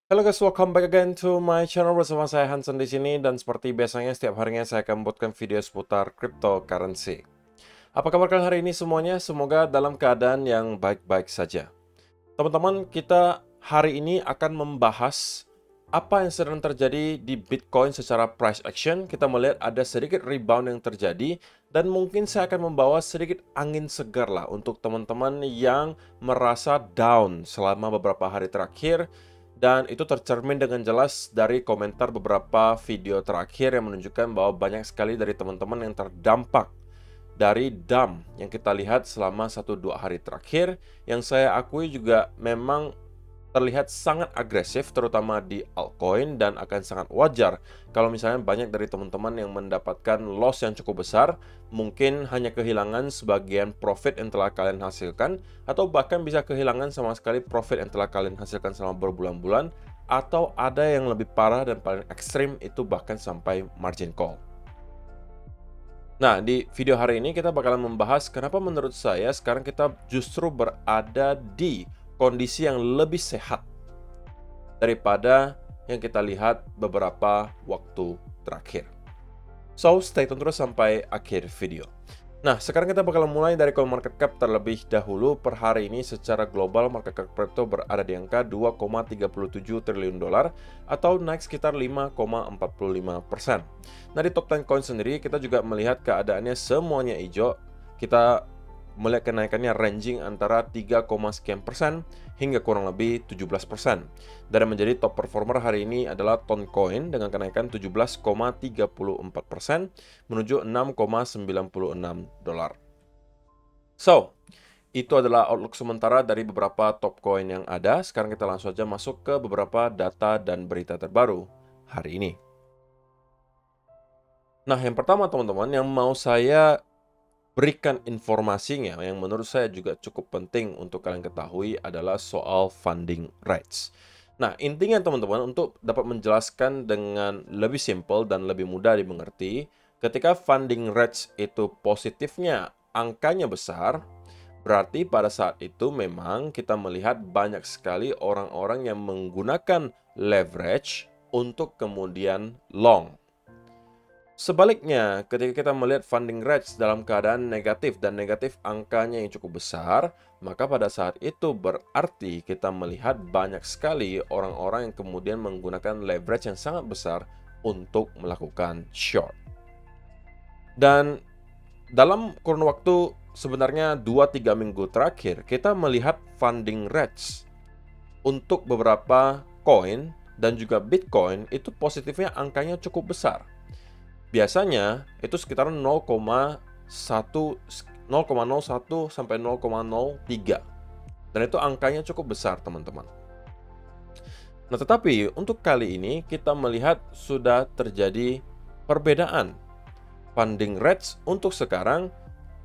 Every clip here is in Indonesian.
Halo guys, welcome back again to my channel bersama saya Hansen di sini dan seperti biasanya setiap harinya saya akan membuatkan video seputar cryptocurrency. Apa kabar kalian hari ini semuanya? Semoga dalam keadaan yang baik-baik saja. Teman-teman, kita hari ini akan membahas apa yang sedang terjadi di Bitcoin secara price action. Kita melihat ada sedikit rebound yang terjadi dan mungkin saya akan membawa sedikit angin segar lah untuk teman-teman yang merasa down selama beberapa hari terakhir. Dan itu tercermin dengan jelas dari komentar beberapa video terakhir yang menunjukkan bahwa banyak sekali dari teman-teman yang terdampak dari dump yang kita lihat selama 1-2 hari terakhir, yang saya akui juga memang terlihat sangat agresif terutama di altcoin, dan akan sangat wajar kalau misalnya banyak dari teman-teman yang mendapatkan loss yang cukup besar, mungkin hanya kehilangan sebagian profit yang telah kalian hasilkan, atau bahkan bisa kehilangan sama sekali profit yang telah kalian hasilkan selama berbulan-bulan, atau ada yang lebih parah dan paling ekstrim itu bahkan sampai margin call. Nah, di video hari ini kita bakalan membahas kenapa menurut saya sekarang kita justru berada di kondisi yang lebih sehat daripada yang kita lihat beberapa waktu terakhir. So, stay tune terus sampai akhir video. Nah, sekarang kita bakal mulai dari CoinMarketCap terlebih dahulu. Per hari ini secara global market cap crypto berada di angka 2,37 triliun dolar atau naik sekitar 5,45%. Nah, di top 10 coin sendiri kita juga melihat keadaannya semuanya hijau. Kita melihat kenaikannya ranging antara 3, sekian persen hingga kurang lebih 17%. Dan yang menjadi top performer hari ini adalah Toncoin dengan kenaikan 17,34% menuju 6,96 dolar. So, itu adalah outlook sementara dari beberapa top coin yang ada. Sekarang kita langsung saja masuk ke beberapa data dan berita terbaru hari ini. Nah, yang pertama teman-teman yang mau saya berikan informasinya yang menurut saya juga cukup penting untuk kalian ketahui adalah soal funding rates. Nah, intinya teman-teman untuk dapat menjelaskan dengan lebih simpel dan lebih mudah dimengerti, ketika funding rates itu positifnya angkanya besar, berarti pada saat itu memang kita melihat banyak sekali orang-orang yang menggunakan leverage untuk kemudian long. Sebaliknya, ketika kita melihat funding rates dalam keadaan negatif dan negatif angkanya yang cukup besar, maka pada saat itu berarti kita melihat banyak sekali orang-orang yang kemudian menggunakan leverage yang sangat besar untuk melakukan short. Dan dalam kurun waktu sebenarnya 2-3 minggu terakhir, kita melihat funding rates untuk beberapa koin dan juga Bitcoin itu positifnya angkanya cukup besar. Biasanya itu sekitar 0,01 sampai 0,03. Dan itu angkanya cukup besar, teman-teman. Nah, tetapi untuk kali ini kita melihat sudah terjadi perbedaan. Funding rates untuk sekarang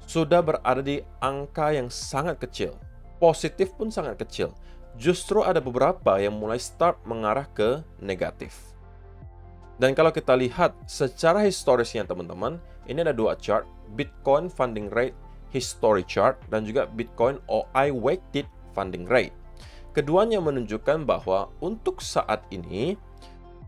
sudah berada di angka yang sangat kecil. Positif pun sangat kecil. Justru ada beberapa yang mulai start mengarah ke negatif. Dan kalau kita lihat secara historisnya teman-teman, ini ada dua chart, Bitcoin Funding Rate History Chart dan juga Bitcoin OI Weighted Funding Rate. Keduanya menunjukkan bahwa untuk saat ini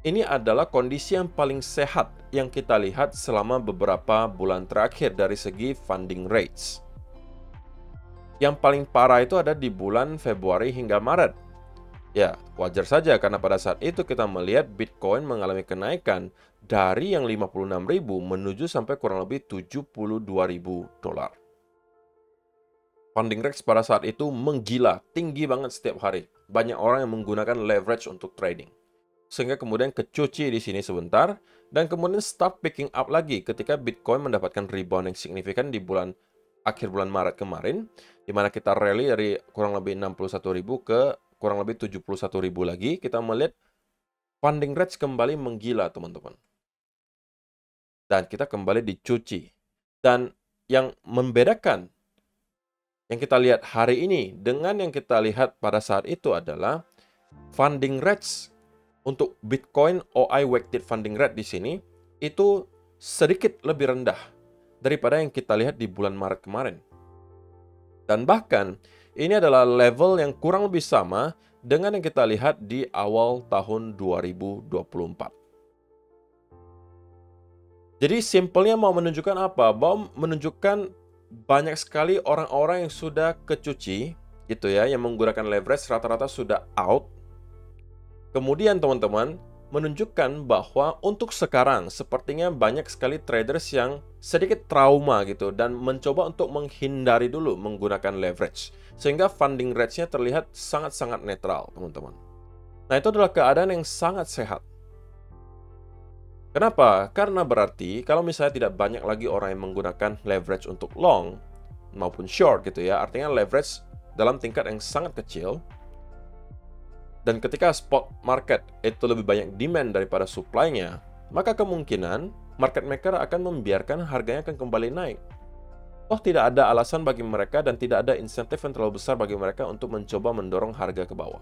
adalah kondisi yang paling sehat yang kita lihat selama beberapa bulan terakhir dari segi funding rates. Yang paling parah itu ada di bulan Februari hingga Maret. Ya, wajar saja karena pada saat itu kita melihat Bitcoin mengalami kenaikan dari yang 56.000 menuju sampai kurang lebih 72.000 dolar. Funding rates pada saat itu menggila, tinggi banget setiap hari. Banyak orang yang menggunakan leverage untuk trading. Sehingga kemudian kecuci di sini sebentar dan kemudian start picking up lagi ketika Bitcoin mendapatkan rebound yang signifikan di akhir bulan Maret kemarin, di mana kita rally dari kurang lebih 61.000 ke kurang lebih 71.000 lagi, kita melihat funding rates kembali menggila, teman-teman. Dan kita kembali dicuci. Dan yang membedakan yang kita lihat hari ini dengan yang kita lihat pada saat itu adalah funding rates untuk Bitcoin OI Weighted Funding Rate di sini itu sedikit lebih rendah daripada yang kita lihat di bulan Maret kemarin. Dan bahkan ini adalah level yang kurang lebih sama dengan yang kita lihat di awal tahun 2024. Jadi simpelnya mau menunjukkan apa? Mau menunjukkan banyak sekali orang-orang yang sudah kecuci gitu ya, yang menggunakan leverage rata-rata sudah out. Kemudian teman-teman, menunjukkan bahwa untuk sekarang sepertinya banyak sekali traders yang sedikit trauma gitu dan mencoba untuk menghindari dulu menggunakan leverage sehingga funding rates-nya terlihat sangat-sangat netral, teman-teman. Nah, itu adalah keadaan yang sangat sehat. Kenapa? Karena berarti kalau misalnya tidak banyak lagi orang yang menggunakan leverage untuk long maupun short gitu ya, artinya leverage dalam tingkat yang sangat kecil. Dan ketika spot market itu lebih banyak demand daripada supply-nya, maka kemungkinan market maker akan membiarkan harganya akan kembali naik. Oh, tidak ada alasan bagi mereka dan tidak ada insentif yang terlalu besar bagi mereka untuk mencoba mendorong harga ke bawah.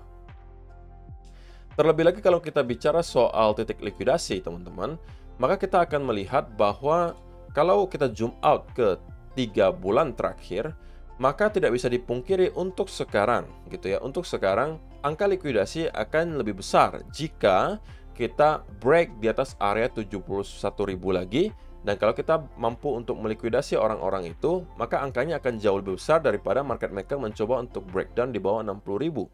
Terlebih lagi kalau kita bicara soal titik likuidasi, teman-teman, maka kita akan melihat bahwa kalau kita zoom out ke 3 bulan terakhir, maka tidak bisa dipungkiri untuk sekarang gitu ya. Untuk sekarang angka likuidasi akan lebih besar jika kita break di atas area 71.000 lagi, dan kalau kita mampu untuk melikuidasi orang-orang itu, maka angkanya akan jauh lebih besar daripada market maker mencoba untuk breakdown di bawah 60.000.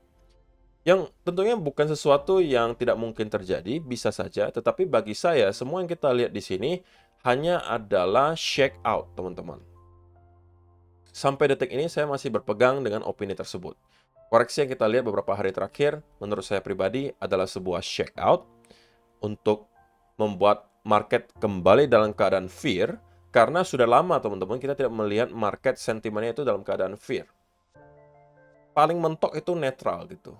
Yang tentunya bukan sesuatu yang tidak mungkin terjadi, bisa saja, tetapi bagi saya semua yang kita lihat di sini hanya adalah shake out, teman-teman. Sampai detik ini saya masih berpegang dengan opini tersebut. Koreksi yang kita lihat beberapa hari terakhir, menurut saya pribadi, adalah sebuah shake out untuk membuat market kembali dalam keadaan fear, karena sudah lama, teman-teman, kita tidak melihat market sentimennya itu dalam keadaan fear. Paling mentok itu netral gitu.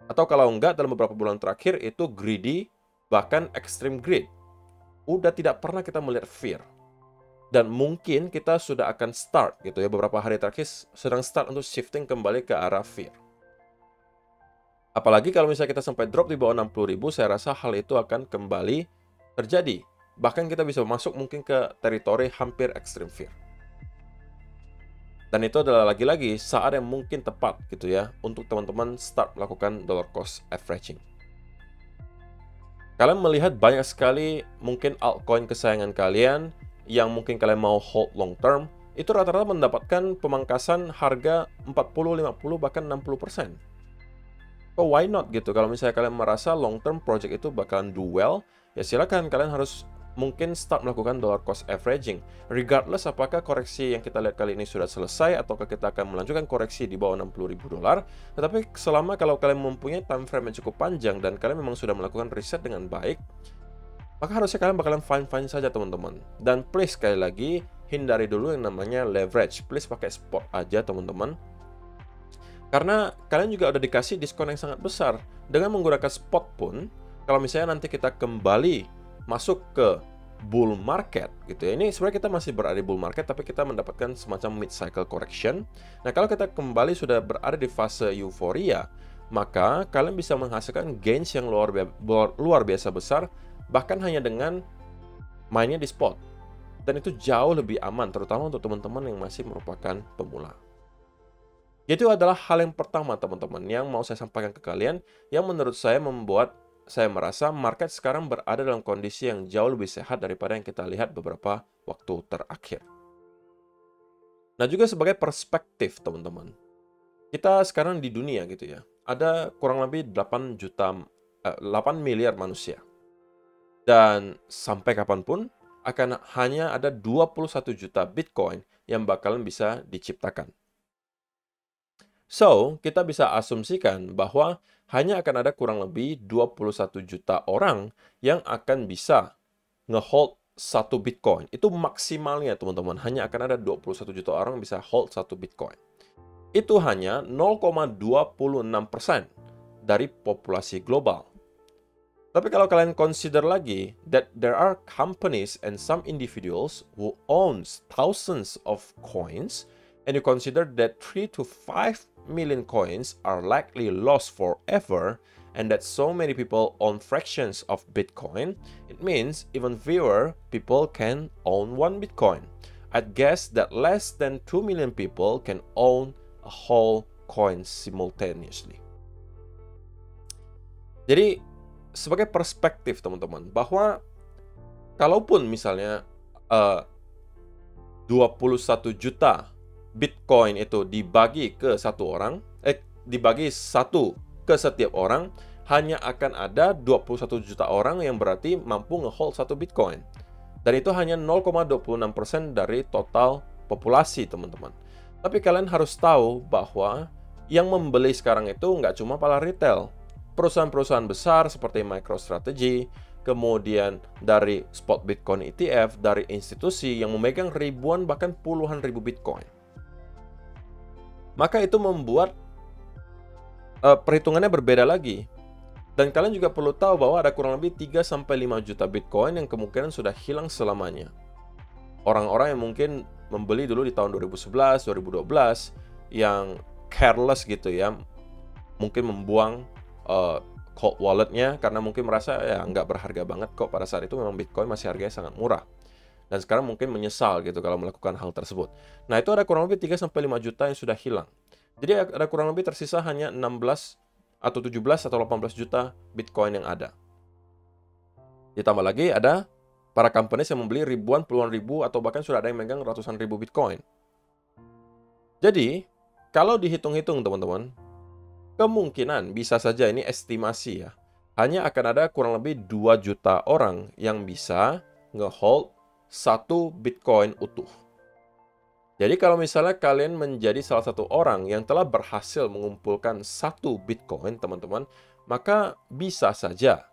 Atau kalau enggak, dalam beberapa bulan terakhir itu greedy, bahkan extreme greed. Udah tidak pernah kita melihat fear. Dan mungkin kita sudah akan start gitu ya, beberapa hari terakhir sedang start untuk shifting kembali ke arah fear. Apalagi kalau misalnya kita sampai drop di bawah 60.000, saya rasa hal itu akan kembali terjadi. Bahkan kita bisa masuk mungkin ke teritori hampir extreme fear. Dan itu adalah lagi-lagi saat yang mungkin tepat gitu ya untuk teman-teman start melakukan dollar cost averaging. Kalian melihat banyak sekali mungkin altcoin kesayangan kalian yang mungkin kalian mau hold long term, itu rata-rata mendapatkan pemangkasan harga 40, 50, bahkan 60%. So why not gitu? Kalau misalnya kalian merasa long term project itu bakalan do well, ya silakan kalian harus mungkin start melakukan dollar cost averaging. Regardless apakah koreksi yang kita lihat kali ini sudah selesai ataukah kita akan melanjutkan koreksi di bawah 60.000 dolar. Tetapi selama kalau kalian mempunyai time frame yang cukup panjang dan kalian memang sudah melakukan riset dengan baik, maka harusnya kalian bakalan fine-fine saja, teman-teman. Dan please sekali lagi, hindari dulu yang namanya leverage. Please pakai spot aja, teman-teman. Karena kalian juga udah dikasih diskon yang sangat besar. Dengan menggunakan spot pun, kalau misalnya nanti kita kembali masuk ke bull market gitu ya. Ini sebenarnya kita masih berada di bull market, tapi kita mendapatkan semacam mid-cycle correction. Nah, kalau kita kembali sudah berada di fase euforia, maka kalian bisa menghasilkan gains yang luar biasa besar, bahkan hanya dengan mainnya di spot. Dan itu jauh lebih aman, terutama untuk teman-teman yang masih merupakan pemula. Itu adalah hal yang pertama, teman-teman, yang mau saya sampaikan ke kalian, yang menurut saya membuat saya merasa market sekarang berada dalam kondisi yang jauh lebih sehat daripada yang kita lihat beberapa waktu terakhir. Nah, juga sebagai perspektif, teman-teman. Kita sekarang di dunia gitu ya, ada kurang lebih 8 miliar manusia. Dan sampai kapanpun akan hanya ada 21 juta Bitcoin yang bakalan bisa diciptakan. So, kita bisa asumsikan bahwa hanya akan ada kurang lebih 21 juta orang yang akan bisa nge-hold satu Bitcoin. Itu maksimalnya, teman-teman. Hanya akan ada 21 juta orang bisa hold satu Bitcoin. Itu hanya 0,26% dari populasi global. Tapi kalau kalian consider lagi that there are companies and some individuals who owns thousands of coins, and you consider that 3 to 5 million coins are likely lost forever, and that so many people own fractions of Bitcoin, it means even fewer people can own one Bitcoin. I'd guess that less than 2 million people can own a whole coin simultaneously. Jadi sebagai perspektif teman-teman, bahwa kalaupun misalnya 21 juta Bitcoin itu dibagi ke dibagi satu ke setiap orang, hanya akan ada 21 juta orang yang berarti mampu ngehold satu Bitcoin. Dan itu hanya 0,26% dari total populasi, teman-teman. Tapi kalian harus tahu bahwa yang membeli sekarang itu nggak cuma para retail. Perusahaan-perusahaan besar seperti MicroStrategy, kemudian dari spot Bitcoin ETF, dari institusi yang memegang ribuan bahkan puluhan ribu Bitcoin. Maka itu membuat perhitungannya berbeda lagi. Dan kalian juga perlu tahu bahwa ada kurang lebih 3-5 juta Bitcoin yang kemungkinan sudah hilang selamanya. Orang-orang yang mungkin membeli dulu di tahun 2011, 2012, yang careless gitu ya, mungkin membuang cold walletnya karena mungkin merasa ya nggak berharga banget kok, pada saat itu memang Bitcoin masih harganya sangat murah. Dan sekarang mungkin menyesal gitu kalau melakukan hal tersebut. Nah, itu ada kurang lebih 3-5 juta yang sudah hilang. Jadi ada kurang lebih tersisa hanya 16 atau 17 atau 18 juta Bitcoin yang ada. Ditambah lagi ada para companies yang membeli ribuan, puluhan ribu, atau bahkan sudah ada yang megang ratusan ribu Bitcoin. Jadi, kalau dihitung-hitung teman-teman, kemungkinan bisa saja ini estimasi ya, hanya akan ada kurang lebih 2 juta orang yang bisa ngehold satu Bitcoin utuh. Jadi kalau misalnya kalian menjadi salah satu orang yang telah berhasil mengumpulkan satu Bitcoin, teman-teman, maka bisa saja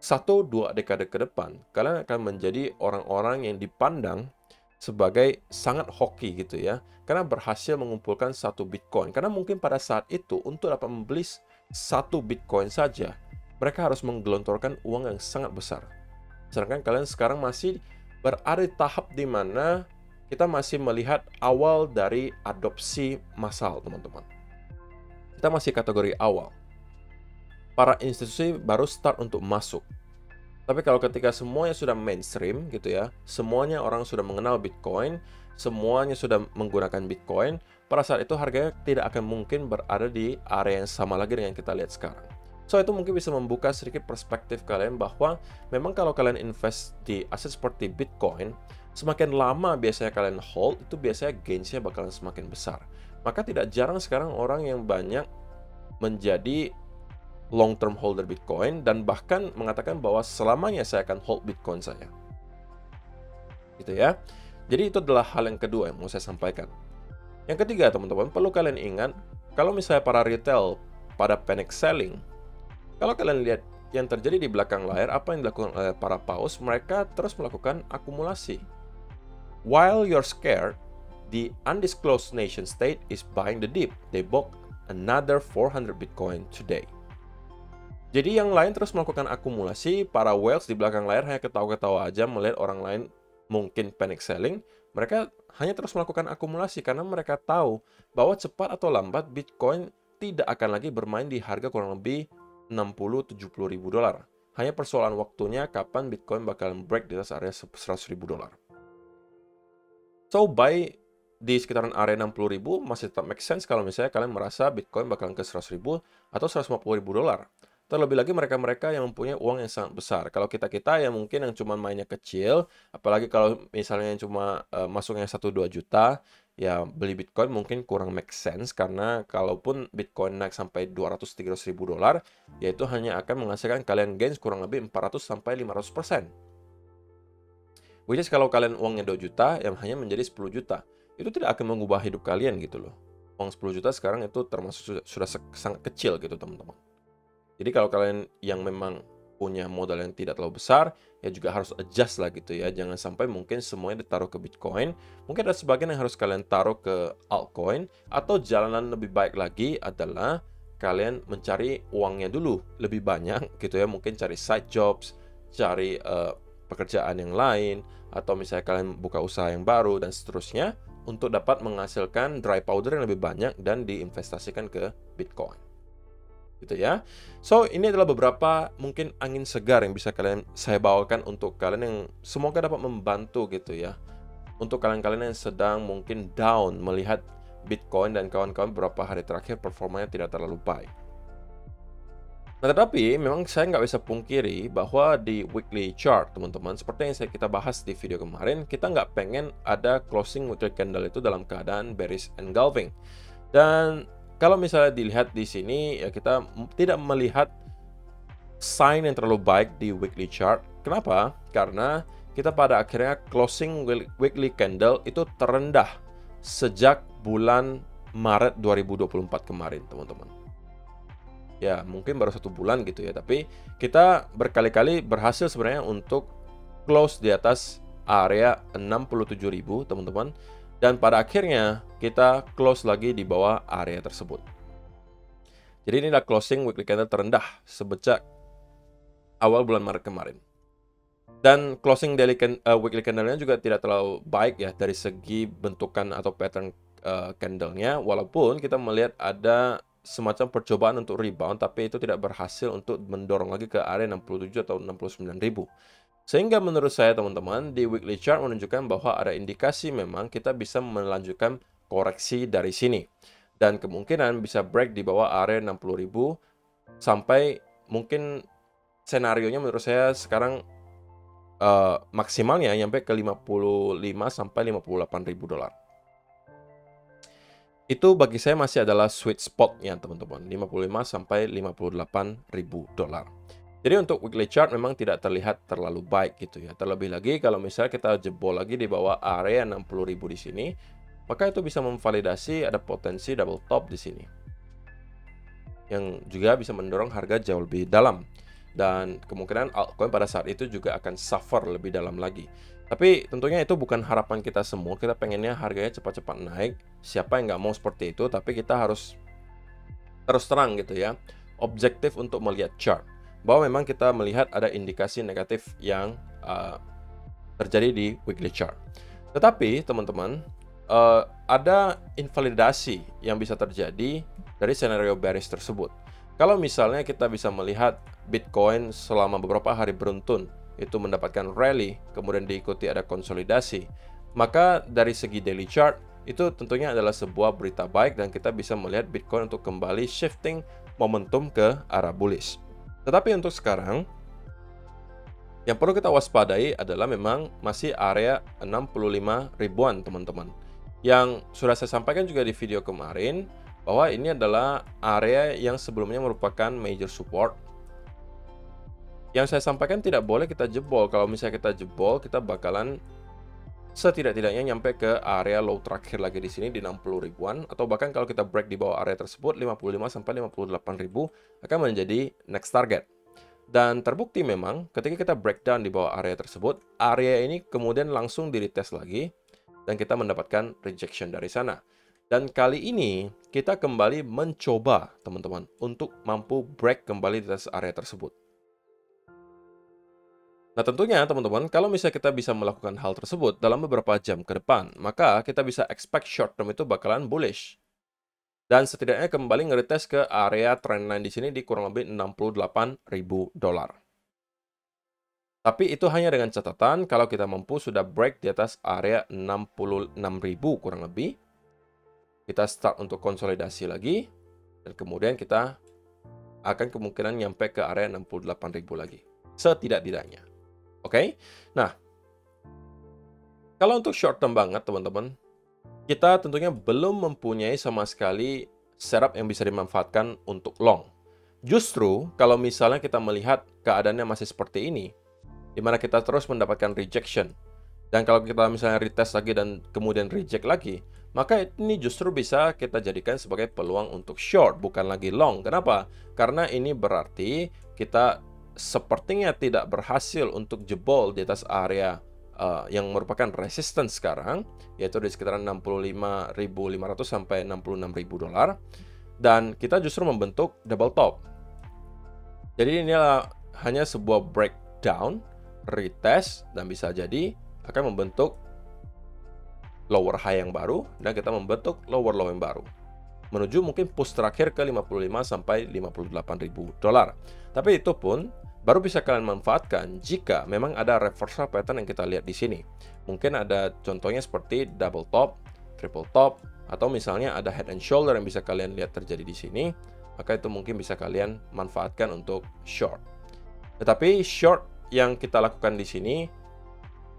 1-2 dekade ke depan, kalian akan menjadi orang-orang yang dipandang sebagai sangat hoki gitu ya, karena berhasil mengumpulkan satu Bitcoin. Karena mungkin pada saat itu, untuk dapat membeli satu Bitcoin saja, mereka harus menggelontorkan uang yang sangat besar. Sedangkan kalian sekarang masih berada di tahap di mana kita masih melihat awal dari adopsi massal, teman-teman. Kita masih kategori awal. Para institusi baru start untuk masuk. Tapi kalau ketika semuanya sudah mainstream gitu ya, semuanya orang sudah mengenal Bitcoin, semuanya sudah menggunakan Bitcoin, pada saat itu harganya tidak akan mungkin berada di area yang sama lagi dengan yang kita lihat sekarang. So, itu mungkin bisa membuka sedikit perspektif kalian bahwa memang kalau kalian invest di aset seperti Bitcoin, semakin lama biasanya kalian hold, itu biasanya gainsnya bakalan semakin besar. Maka tidak jarang sekarang orang yang banyak menjadi long-term holder Bitcoin dan bahkan mengatakan bahwa selamanya saya akan hold Bitcoin saya. Gitu ya. Jadi itu adalah hal yang kedua yang mau saya sampaikan. Yang ketiga, teman-teman, perlu kalian ingat, kalau misalnya para retail pada panic selling, kalau kalian lihat yang terjadi di belakang layar, apa yang dilakukan oleh para paus, mereka terus melakukan akumulasi. While you're scared, the undisclosed nation state is buying the dip. They bought another 400 Bitcoin today. Jadi yang lain terus melakukan akumulasi, para whales di belakang layar hanya ketawa-ketawa aja melihat orang lain mungkin panic selling. Mereka hanya terus melakukan akumulasi karena mereka tahu bahwa cepat atau lambat Bitcoin tidak akan lagi bermain di harga kurang lebih 60-70 ribu dolar. Hanya persoalan waktunya kapan Bitcoin bakalan break di atas area 100 ribu dolar. So, buy di sekitaran area 60 ribu masih tetap make sense kalau misalnya kalian merasa Bitcoin bakalan ke 100 ribu atau 150 ribu dolar. Terlebih lagi mereka-mereka yang mempunyai uang yang sangat besar. Kalau kita-kita yang mungkin yang cuma mainnya kecil, apalagi kalau misalnya yang cuma masuknya 1-2 juta, ya beli Bitcoin mungkin kurang make sense, karena kalaupun Bitcoin naik sampai 200-300 ribu dolar, ya itu hanya akan menghasilkan kalian gains kurang lebih 400-500%. Which is kalau kalian uangnya 2 juta, yang hanya menjadi 10 juta. Itu tidak akan mengubah hidup kalian gitu loh. Uang 10 juta sekarang itu termasuk sudah sangat kecil gitu, teman-teman. Jadi kalau kalian yang memang punya modal yang tidak terlalu besar, ya juga harus adjust lah gitu ya. Jangan sampai mungkin semuanya ditaruh ke Bitcoin. Mungkin ada sebagian yang harus kalian taruh ke altcoin. Atau jalanan lebih baik lagi adalah kalian mencari uangnya dulu lebih banyak gitu ya. Mungkin cari side jobs, cari pekerjaan yang lain, atau misalnya kalian buka usaha yang baru dan seterusnya, untuk dapat menghasilkan dry powder yang lebih banyak dan diinvestasikan ke Bitcoin. Gitu ya. So, ini adalah beberapa mungkin angin segar yang bisa saya bawakan untuk kalian yang semoga dapat membantu gitu ya. Untuk kalian-kalian yang sedang mungkin down melihat Bitcoin dan kawan-kawan beberapa hari terakhir performanya tidak terlalu baik. Nah, tetapi memang saya nggak bisa pungkiri bahwa di weekly chart, teman-teman, seperti yang kita bahas di video kemarin, kita nggak pengen ada closing weekly candle itu dalam keadaan bearish engulfing. Dan kalau misalnya dilihat di sini, ya kita tidak melihat sign yang terlalu baik di weekly chart. Kenapa? Karena kita pada akhirnya closing weekly candle itu terendah sejak bulan Maret 2024 kemarin, teman-teman. Ya, mungkin baru 1 bulan gitu ya, tapi kita berkali-kali berhasil sebenarnya untuk close di atas area 67.000, teman-teman. Dan pada akhirnya kita close lagi di bawah area tersebut. Jadi inilah closing weekly candle terendah sejak awal bulan Maret kemarin. Dan closing weekly candle-nya juga tidak terlalu baik ya dari segi bentukan atau pattern candle-nya, walaupun kita melihat ada semacam percobaan untuk rebound, tapi itu tidak berhasil untuk mendorong lagi ke area 67 atau 69.000. Sehingga menurut saya, teman-teman, di weekly chart menunjukkan bahwa ada indikasi memang kita bisa melanjutkan koreksi dari sini. Dan kemungkinan bisa break di bawah area 60.000 sampai mungkin senarionya menurut saya sekarang maksimalnya nyampe ke 55 sampai 58.000 dolar. Itu bagi saya masih adalah sweet spot-nya, teman-teman, 55 sampai 58.000 dolar. Jadi untuk weekly chart memang tidak terlihat terlalu baik gitu ya. Terlebih lagi kalau misalnya kita jebol lagi di bawah area 60.000 di sini, maka itu bisa memvalidasi ada potensi double top di sini. Yang juga bisa mendorong harga jauh lebih dalam. Dan kemungkinan altcoin pada saat itu juga akan suffer lebih dalam lagi. Tapi tentunya itu bukan harapan kita semua. Kita pengennya harganya cepat-cepat naik. Siapa yang nggak mau seperti itu? Tapi kita harus terus terang gitu ya, objektif untuk melihat chart. Bahwa memang kita melihat ada indikasi negatif yang terjadi di weekly chart. Tetapi teman-teman, ada invalidasi yang bisa terjadi dari skenario bearish tersebut. Kalau misalnya kita bisa melihat Bitcoin selama beberapa hari beruntun itu mendapatkan rally, kemudian diikuti ada konsolidasi, maka dari segi daily chart itu tentunya adalah sebuah berita baik dan kita bisa melihat Bitcoin untuk kembali shifting momentum ke arah bullish. Tetapi untuk sekarang yang perlu kita waspadai adalah memang masih area 65 ribuan, teman-teman. Yang sudah saya sampaikan juga di video kemarin bahwa ini adalah area yang sebelumnya merupakan major support. Yang saya sampaikan tidak boleh kita jebol. Kalau misalnya kita jebol, kita bakalan setidak-tidaknya nyampe ke area low terakhir lagi di sini di 60 ribuan, atau bahkan kalau kita break di bawah area tersebut 55 sampai 58 ribu akan menjadi next target. Dan terbukti memang ketika kita breakdown di bawah area tersebut, area ini kemudian langsung di retest lagi dan kita mendapatkan rejection dari sana. Dan kali ini kita kembali mencoba, teman-teman, untuk mampu break kembali di atas area tersebut. Nah, tentunya teman-teman, kalau misalnya kita bisa melakukan hal tersebut dalam beberapa jam ke depan, maka kita bisa expect short term itu bakalan bullish. Dan setidaknya kembali nge-retest ke area trendline di sini di kurang lebih 68.000 dolar. Tapi itu hanya dengan catatan kalau kita mampu sudah break di atas area 66.000 kurang lebih. Kita start untuk konsolidasi lagi, dan kemudian kita akan kemungkinan nyampe ke area 68.000 lagi. Setidak-tidaknya. Oke? Nah, kalau untuk short term banget, teman-teman, kita tentunya belum mempunyai sama sekali setup yang bisa dimanfaatkan untuk long. Justru, kalau misalnya kita melihat keadaannya masih seperti ini, di mana kita terus mendapatkan rejection, dan kalau kita misalnya retest lagi dan kemudian reject lagi, maka ini justru bisa kita jadikan sebagai peluang untuk short, bukan lagi long. Kenapa? Karena ini berarti kita sepertinya tidak berhasil untuk jebol di atas area yang merupakan resistance sekarang, yaitu di sekitaran 65.500 sampai 66.000 dolar, dan kita justru membentuk double top. Jadi inilah hanya sebuah breakdown, retest, dan bisa jadi akan membentuk lower high yang baru, dan kita membentuk lower low yang baru, menuju mungkin push terakhir ke 55 sampai 58.000 dolar. Tapi itu pun baru bisa kalian manfaatkan jika memang ada reversal pattern yang kita lihat di sini. Mungkin ada contohnya seperti double top, triple top, atau misalnya ada head and shoulder yang bisa kalian lihat terjadi di sini. maka itu mungkin bisa kalian manfaatkan untuk short. Tetapi short yang kita lakukan di sini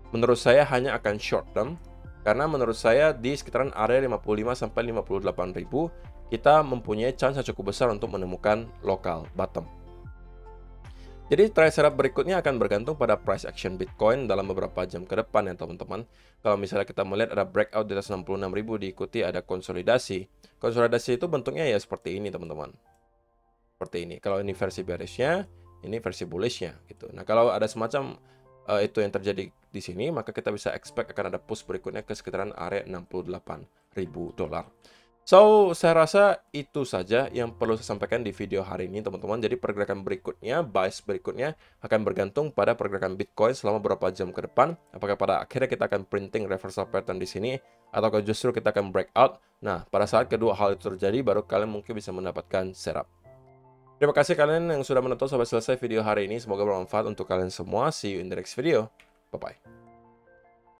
menurut saya hanya akan short term, karena menurut saya di sekitaran area 55 sampai 58.000 kita mempunyai chance yang cukup besar untuk menemukan local bottom. Jadi trade setup berikutnya akan bergantung pada price action Bitcoin dalam beberapa jam ke depan ya teman-teman. Kalau misalnya kita melihat ada breakout di atas 66.000 diikuti ada konsolidasi. Konsolidasi itu bentuknya ya seperti ini teman-teman. Seperti ini. Kalau ini versi bearishnya, ini versi bullishnya gitu. Nah kalau ada semacam itu yang terjadi di sini, maka kita bisa expect akan ada push berikutnya ke sekitaran area 68.000 dolar. So, saya rasa itu saja yang perlu saya sampaikan di video hari ini, teman-teman. Jadi, pergerakan berikutnya, bias berikutnya, akan bergantung pada pergerakan Bitcoin selama beberapa jam ke depan. Apakah pada akhirnya kita akan printing reversal pattern di sini, ataukah justru kita akan breakout. Nah, pada saat kedua hal itu terjadi, baru kalian mungkin bisa mendapatkan setup. Terima kasih kalian yang sudah menonton sampai selesai video hari ini. Semoga bermanfaat untuk kalian semua. See you in the next video. Bye-bye.